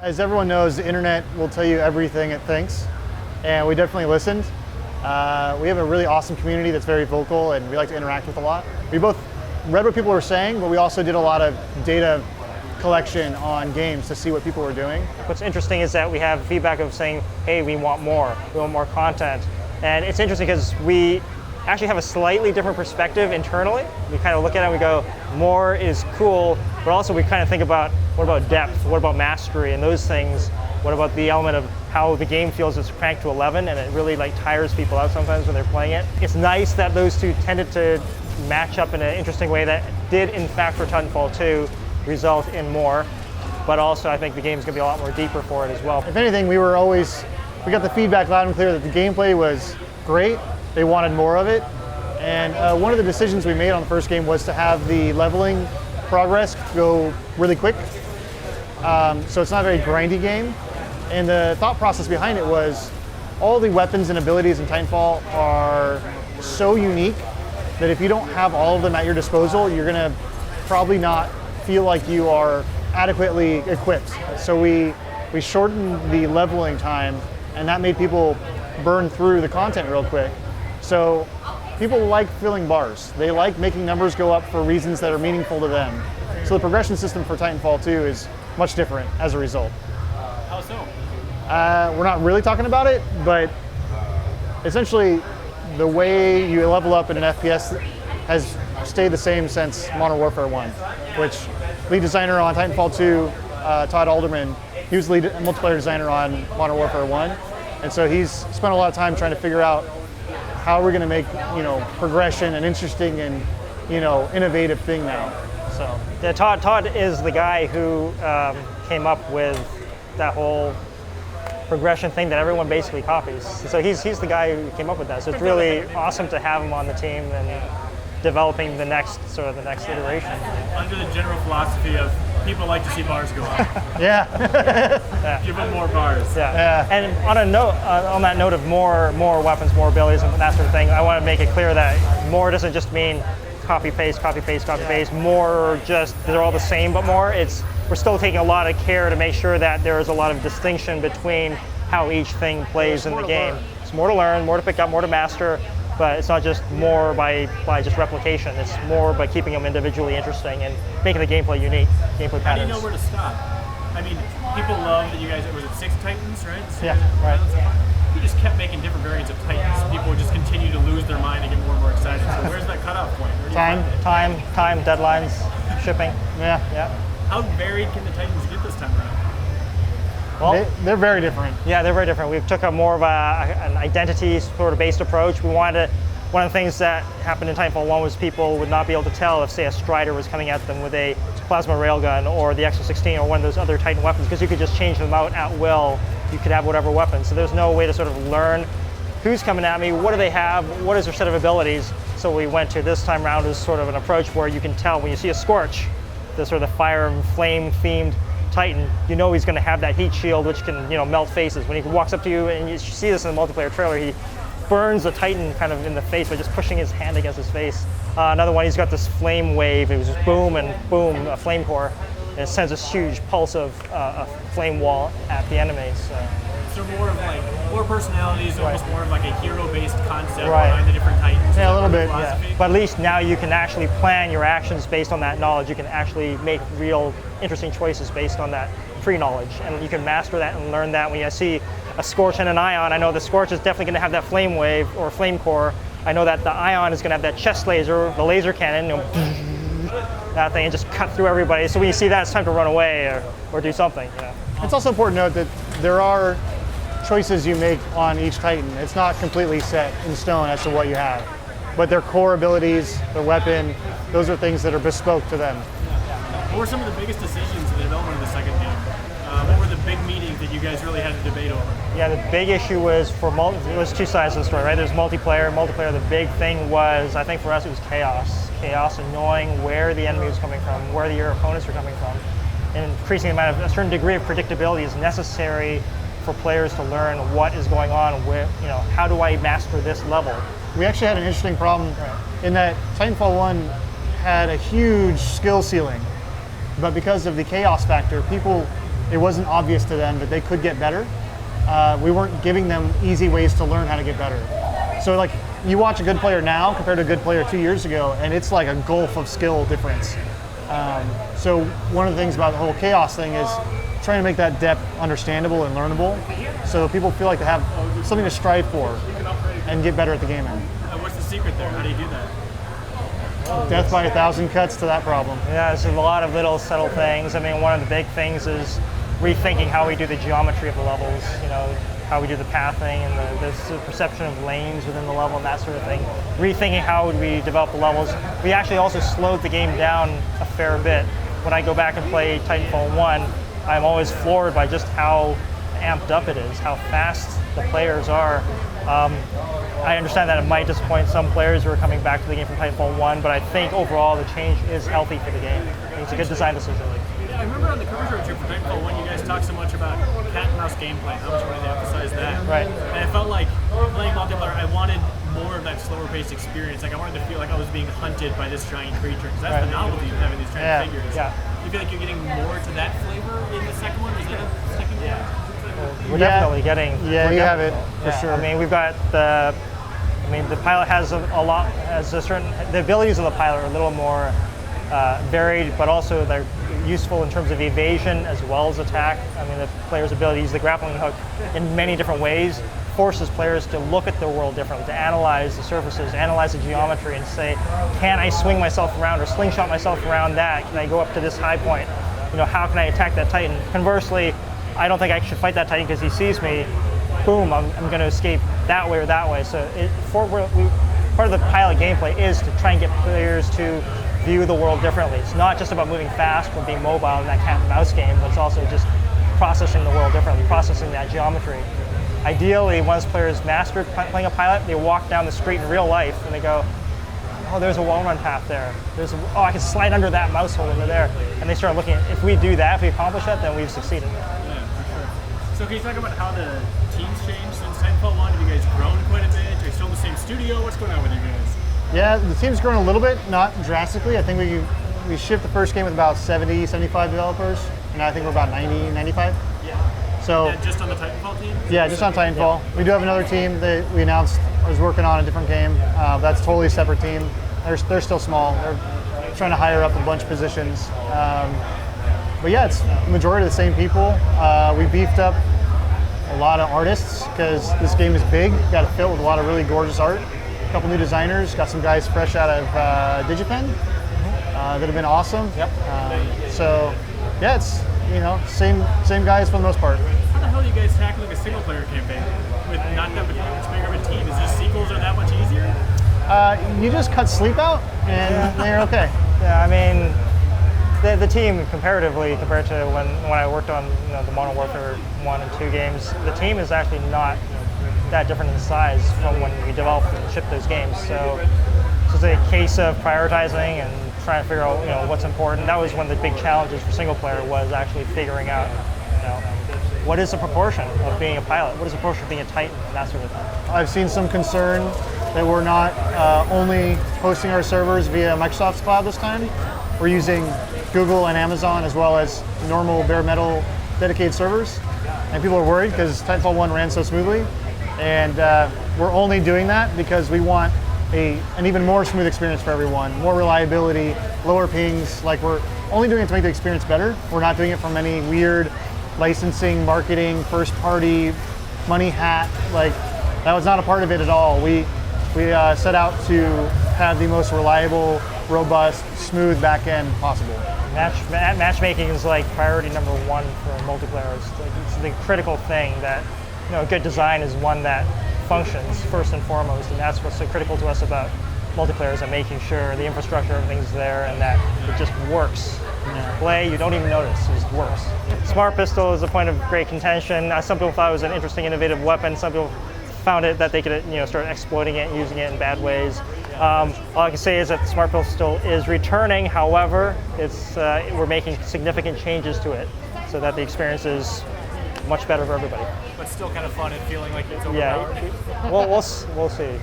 As everyone knows, the internet will tell you everything it thinks, and we definitely listened. We have a really awesome community that's very vocal, and we like to interact with a lot. We both read what people were saying, but we also did a lot of data collection on games to see what people were doing. What's interesting is that we have feedback of saying, hey, we want more content. And it's interesting because we actually have a slightly different perspective internally. We kind of look at it and we go, more is cool, but also we kind of think about, what about depth, what about mastery and those things? What about the element of how the game feels it's cranked to 11 and it really like tires people out sometimes when they're playing it. It's nice that those two tended to match up in an interesting way that did in fact for Titanfall 2 result in more, but also I think the game's gonna be a lot more deeper for it as well. If anything, we got the feedback loud and clear that the gameplay was great. They wanted more of it. And one of the decisions we made on the first game was to have the leveling progress go really quick. So it's not a very grindy game. And the thought process behind it was all the weapons and abilities in Titanfall are so unique that if you don't have all of them at your disposal, you're gonna probably not feel like you are adequately equipped. So we shortened the leveling time, and that made people burn through the content real quick. So people like filling bars. They like making numbers go up for reasons that are meaningful to them. So the progression system for Titanfall 2 is much different as a result. How so? We're not really talking about it, but essentially the way you level up in an FPS has stayed the same since Modern Warfare 1, which lead designer on Titanfall 2, Todd Alderman, he was the lead multiplayer designer on Modern Warfare 1, and so he's spent a lot of time trying to figure out how we're going to make progression an interesting and innovative thing now. So yeah, Todd is the guy who came up with that whole progression thing that everyone basically copies. So he's the guy who came up with that. So it's really awesome to have him on the team and developing the next iteration. Under the general philosophy of people like to see bars go up. Yeah. Give them more bars. Yeah. And on a note, on that note of more weapons, more abilities, and that sort of thing, I want to make it clear that more doesn't just mean copy paste. More just they're all the same, but more. We're still taking a lot of care to make sure that there is a lot of distinction between how each thing plays in the game. It's more to learn, more to pick up, more to master. But it's not just more by just replication. It's more by keeping them individually interesting and making the gameplay unique, gameplay patterns. How do you know where to stop? I mean, people love that you guys, was it 6 Titans, right? Yeah, right. You just kept making different variants of Titans. People would just continue to lose their mind and get more and more excited. So where's that cutoff point? Time, deadlines, shipping. Yeah. How varied can the Titans get this time around? Well, they're very different. Yeah, they're very different. We took a more of an identity sort of based approach. One of the things that happened in Titanfall 1 was people would not be able to tell if, say, a Strider was coming at them with a plasma railgun or the XO16 or one of those other Titan weapons, because you could just change them out at will. You could have whatever weapon. So there's no way to sort of learn who's coming at me, what do they have, what is their set of abilities. So we went to this time around as sort of an approach where you can tell when you see a Scorch, the sort of fire and flame themed Titan, you know he's going to have that heat shield which can melt faces. When he walks up to you, and you see this in the multiplayer trailer, he burns the Titan kind of in the face by just pushing his hand against his face. Another one, he's got this flame wave. It was just boom and boom, a flame core, and it sends this huge pulse of a flame wall at the enemies. So more of like more personalities, almost more of like a hero-based concept Right. behind the different Titans. Yeah, a little bit. Yeah. But at least now you can actually plan your actions based on that knowledge. You can actually make real interesting choices based on that pre-knowledge, and you can master that and learn that. When you see a Scorch and an Ion, I know the Scorch is definitely going to have that flame wave or flame core. I know that the Ion is going to have that chest laser, the laser cannon, that thing, and just cut through everybody. So when you see that, it's time to run away or do something. It's also important to note that there are choices you make on each Titan. It's not completely set in stone as to what you have, but their core abilities, their weapon, those are things that are bespoke to them. What were some of the biggest decisions in the development of the second game? What were the big meetings that you guys really had to debate over? Yeah, the big issue was it was two sides of the story, right? There's multiplayer. The big thing was, I think for us, it was chaos. Chaos and knowing where the enemy was coming from, where your opponents were coming from. And increasing the amount of a certain degree of predictability is necessary for players to learn what is going on, where, how do I master this level? We actually had an interesting problem in that Titanfall 1 had a huge skill ceiling, but because of the chaos factor, people it wasn't obvious to them that they could get better. We weren't giving them easy ways to learn how to get better. So like you watch a good player now compared to a good player 2 years ago, and it's like a gulf of skill difference. So one of the things about the whole chaos thing is trying to make that depth understandable and learnable, so people feel like they have something to strive for and get better at the game. What's the secret there? How do you do that? Death by 1,000 cuts to that problem. Yeah, there's a lot of little subtle things. I mean, one of the big things is rethinking how we do the geometry of the levels, you know, how we do the pathing and the perception of lanes within the level and that sort of thing. Rethinking how would we develop the levels. We actually also slowed the game down a fair bit. When I go back and play Titanfall 1, I'm always floored by just how amped up it is, how fast the players are. I understand that it might disappoint some players who are coming back to the game from Titanfall 1, but I think overall the change is healthy for the game. It's a good design decision. Yeah, I remember on the cover trip for Titanfall 1, you guys talked so much about cat and mouse gameplay, how much you wanted to emphasize that. Right. And I felt like playing multiplayer, I wanted more of that slower paced experience. Like I wanted to feel like I was being hunted by this giant creature, because that's the novelty of having these giant figures. Yeah. Do you feel like you're getting more to that flavor in the second one? Is that a second one? We're definitely getting. Yeah, you have it for sure. I mean, we've got the pilot has the abilities of the pilot are a little more varied, but also they're useful in terms of evasion as well as attack. I mean, the player's ability to use the grappling hook in many different ways forces players to look at the world differently, to analyze the surfaces, analyze the geometry, and say, can I swing myself around or slingshot myself around that? Can I go up to this high point? You know, how can I attack that Titan? Conversely, I don't think I should fight that Titan because he sees me. Boom, I'm going to escape that way or that way. So part of the pilot gameplay is to try and get players to view the world differently. It's not just about moving fast or being mobile in that cat and mouse game, but it's also just processing the world differently, processing that geometry. Ideally, once players mastered playing a pilot, they walk down the street in real life and they go, oh, there's a wall run path there. Oh, I can slide under that mouse hole over there. And they start looking at, if we do that, if we accomplish that, then we've succeeded. Yeah, for sure. So can you talk about how the team's changed since Titanfall 1? Have you guys grown quite a bit? Are you still in the same studio? What's going on with you guys? Yeah, the team's grown a little bit, not drastically. I think we shipped the first game with about 70, 75 developers, and I think we're about 90, 95. So just on the Titanfall team? Yeah, just on Titanfall. We do have another team that we announced was working on a different game. That's a totally separate team. They're still small. They're trying to hire up a bunch of positions. But yeah, it's the majority of the same people. We beefed up a lot of artists because this game is big. Got to fill with a lot of really gorgeous art. A couple new designers. Got some guys fresh out of Digipen that have been awesome. Yep. So yeah, it's same guys for the most part. How the hell are you guys tackling a single player campaign with not that much bigger of a team? Is these sequels are that much easier? You just cut sleep out and they're okay. Yeah, I mean, the team comparatively compared to when I worked on the Modern Warfare 1 and 2 games, the team is actually not that different in size from when we developed and shipped those games. So it's a case of prioritizing and trying to figure out what's important. That was one of the big challenges for single player, was actually figuring out what is the proportion of being a pilot, what is the proportion of being a Titan, and that sort of thing. I've seen some concern that we're not only hosting our servers via Microsoft's cloud this time. We're using Google and Amazon as well as normal bare metal dedicated servers. And people are worried because Titanfall 1 ran so smoothly. And we're only doing that because we want an even more smooth experience for everyone, more reliability, lower pings. Like, we're only doing it to make the experience better. We're not doing it from any weird licensing, marketing, first party, money hat. Like, that was not a part of it at all. We set out to have the most reliable, robust, smooth back end possible. Matchmaking is like priority number one for multiplayer. It's the critical thing that good design is one that functions first and foremost, and that's what's so critical to us about multiplayer, and making sure the infrastructure, everything's there, and that it just works. Play, you don't even notice, it just works. Smart pistol is a point of great contention. Some people thought it was an interesting, innovative weapon. Some people found it that they could start exploiting it and using it in bad ways. All I can say is that the smart pistol is returning. However, we're making significant changes to it so that the experience is much better for everybody. But still kind of fun and feeling like it's overpowered. Yeah, we'll see.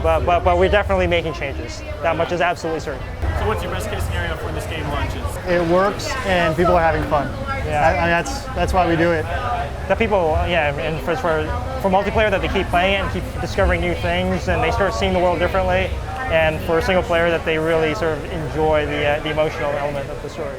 But we're definitely making changes. That much is absolutely certain. So what's your best case scenario for when this game launches? It works and people are having fun. That's why we do it. That people, and for multiplayer, that they keep playing it and keep discovering new things, and they start seeing the world differently. And for a single player, that they really sort of enjoy the emotional element of the story.